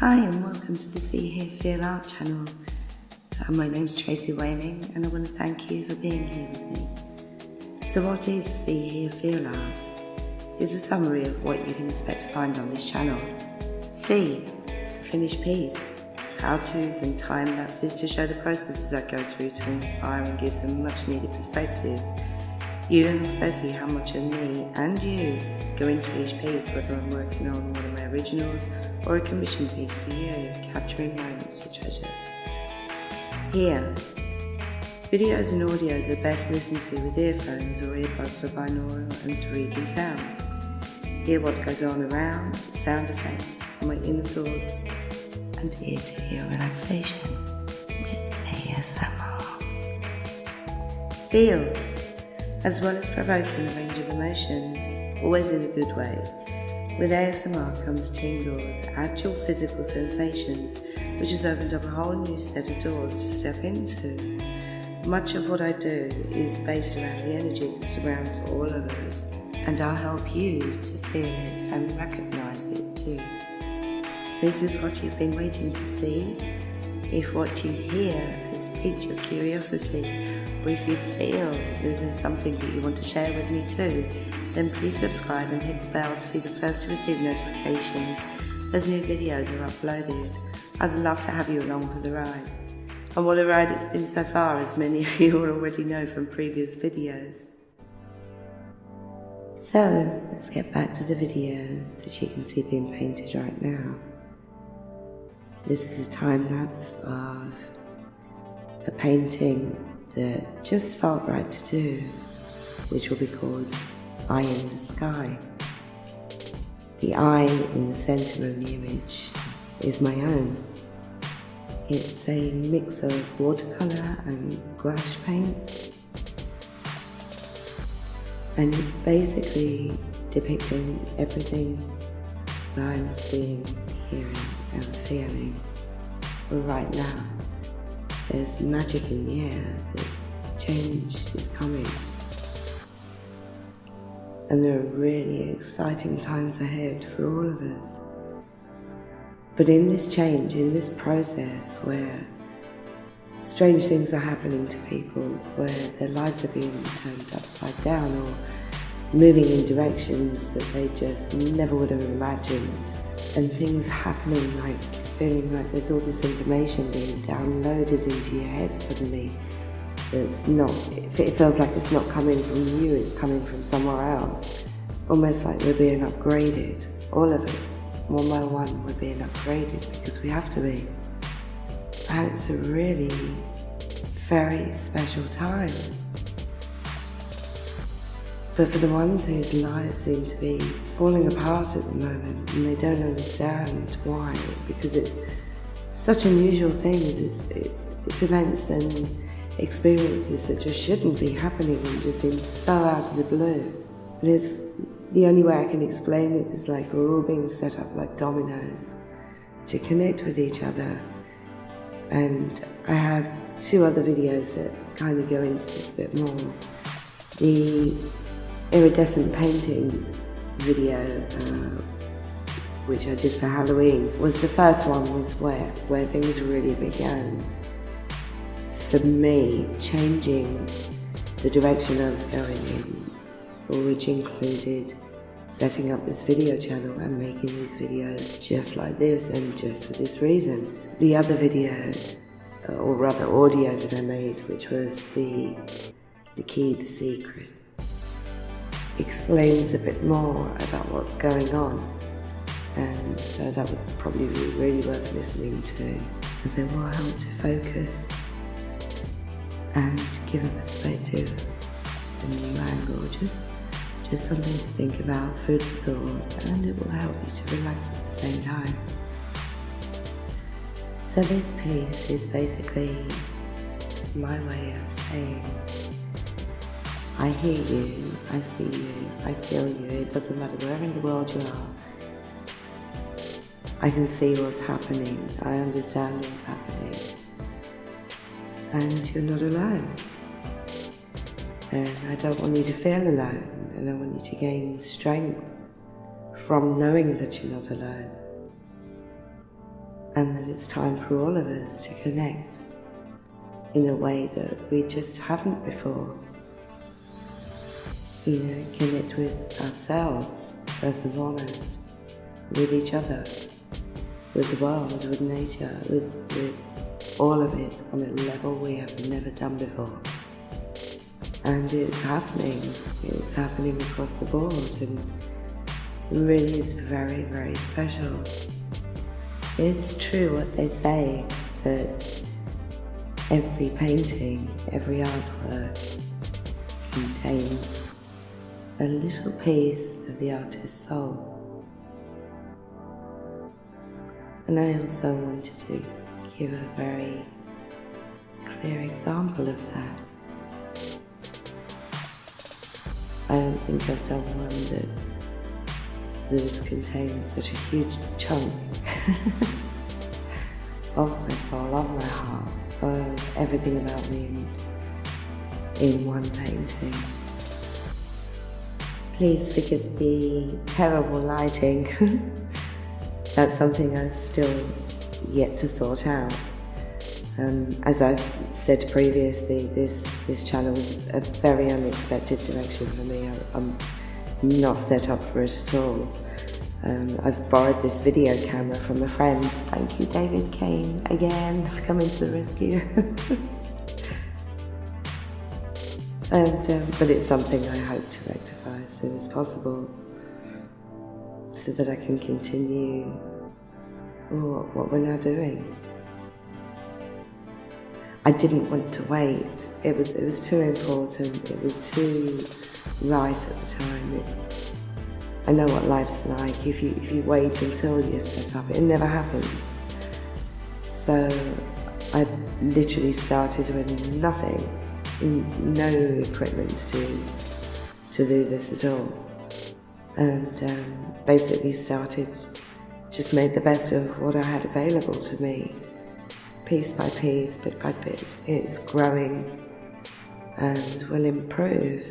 Hi and welcome to the See Hear Feel Art channel. My name's Tracie Wayling and I want to thank you for being here with me. So what is See Hear Feel Art? It's a summary of what you can expect to find on this channel. See, the finished piece, how-tos and time lapses to show the processes I go through to inspire and give some much needed perspective. You can also see how much of me and you go into each piece, whether I'm working on one of my originals or a commission piece for you, capturing moments to treasure. Here, videos and audios are best listened to with earphones or earbuds for binaural and 3D sounds. Hear what goes on around, sound effects, my inner thoughts, and ear-to-ear relaxation with ASMR. Feel, as well as provoking a range of emotions, always in a good way. With ASMR comes tingles, actual physical sensations, which has opened up a whole new set of doors to step into. Much of what I do is based around the energy that surrounds all of us, and I'll help you to feel it and recognise it too. This is what you've been waiting to see. If what you hear has piqued your curiosity, or if you feel this is something that you want to share with me too, then please subscribe and hit the bell to be the first to receive notifications as new videos are uploaded. I'd love to have you along for the ride. And what a ride it's been so far, as many of you will already know from previous videos. So, let's get back to the video that you can see being painted right now. This is a time lapse of a painting that just felt right to do, which will be called Eye in the Sky. The eye in the centre of the image is my own. It's a mix of watercolour and gouache paints, and it's basically depicting everything that I'm seeing, hearing and feeling right now. There's magic in the air, there's change is coming. And there are really exciting times ahead for all of us. But in this change, in this process where strange things are happening to people, where their lives are being turned upside down or moving in directions that they just never would have imagined, and things happening like feeling like there's all this information being downloaded into your head suddenly. It feels like it's not coming from you, it's coming from somewhere else. Almost like we're being upgraded. All of us, one by one, we're being upgraded because we have to be. And it's a really very special time. But for the ones whose lives seem to be falling apart at the moment and they don't understand why, because it's such unusual things, it's events and experiences that just shouldn't be happening and just seem so out of the blue. But it's the only way I can explain it is like we're all being set up like dominoes to connect with each other. And I have two other videos that kind of go into this a bit more. The iridescent painting video, which I did for Halloween, was the first one, was where things really began. For me, changing the direction I was going in, which included setting up this video channel and making these videos just like this and just for this reason. The other video, or rather audio that I made, which was the key, the secret, explains a bit more about what's going on, and so that would probably be really worth listening to, as it will help to focus and give a perspective, a new angle, just something to think about, food for thought, and it will help you to relax at the same time. So this piece is basically my way of saying, I hear you, I see you, I feel you, it doesn't matter where in the world you are. I can see what's happening, I understand what's happening. And you're not alone. And I don't want you to feel alone, and I want you to gain strength from knowing that you're not alone. and that it's time for all of us to connect in a way that we just haven't before. You know, connect with ourselves first and foremost, with each other, with the world, with nature, with all of it on a level we have never done before. And it's happening across the board, and it really is very, very special. It's true what they say, that every painting, every artwork contains a little piece of the artist's soul. And I also wanted to give a very clear example of that. I don't think I've done one that has contained such a huge chunk of my soul, of my heart, of everything about me in one painting. Please forgive the terrible lighting. That's something I've still yet to sort out. As I've said previously, this channel was a very unexpected direction for me. I'm not set up for it at all. I've borrowed this video camera from a friend. Thank you, David Kane, again, for coming to the rescue. But it's something I hope to rectify as soon as possible, so that I can continue what we're now doing. I didn't want to wait. It was too important. It was too right at the time. I know what life's like. If you wait until you're set up, it never happens. So I literally started with nothing, no equipment to do this at all, and basically just made the best of what I had available to me, piece by piece, bit by bit. It's growing and will improve.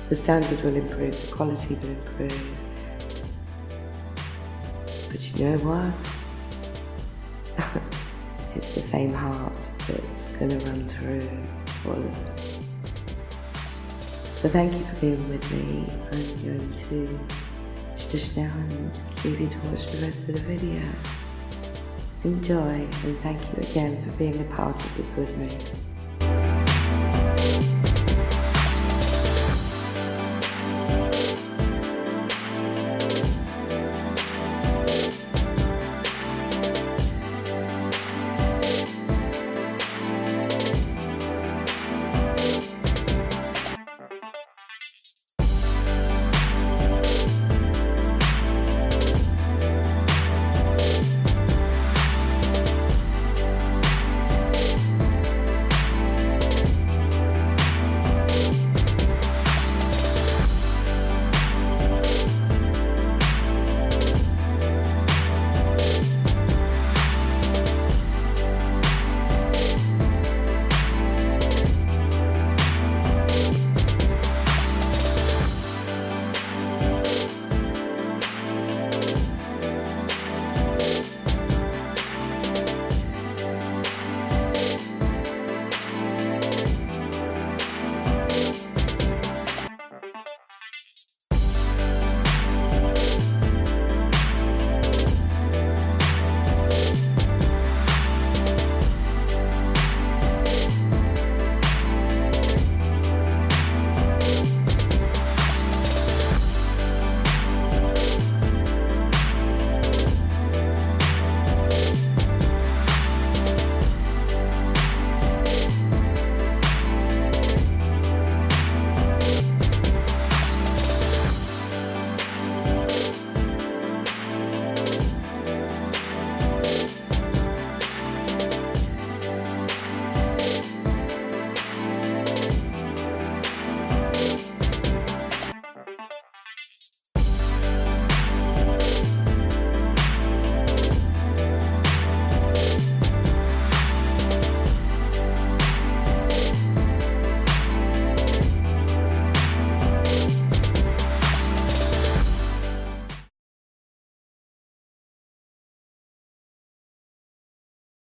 The standard will improve, the quality will improve. But you know what? It's the same heart that's going to run through all of it. So thank you for being with me. I'm going to shush now and just leave you to watch the rest of the video. Enjoy, and thank you again for being a part of this with me.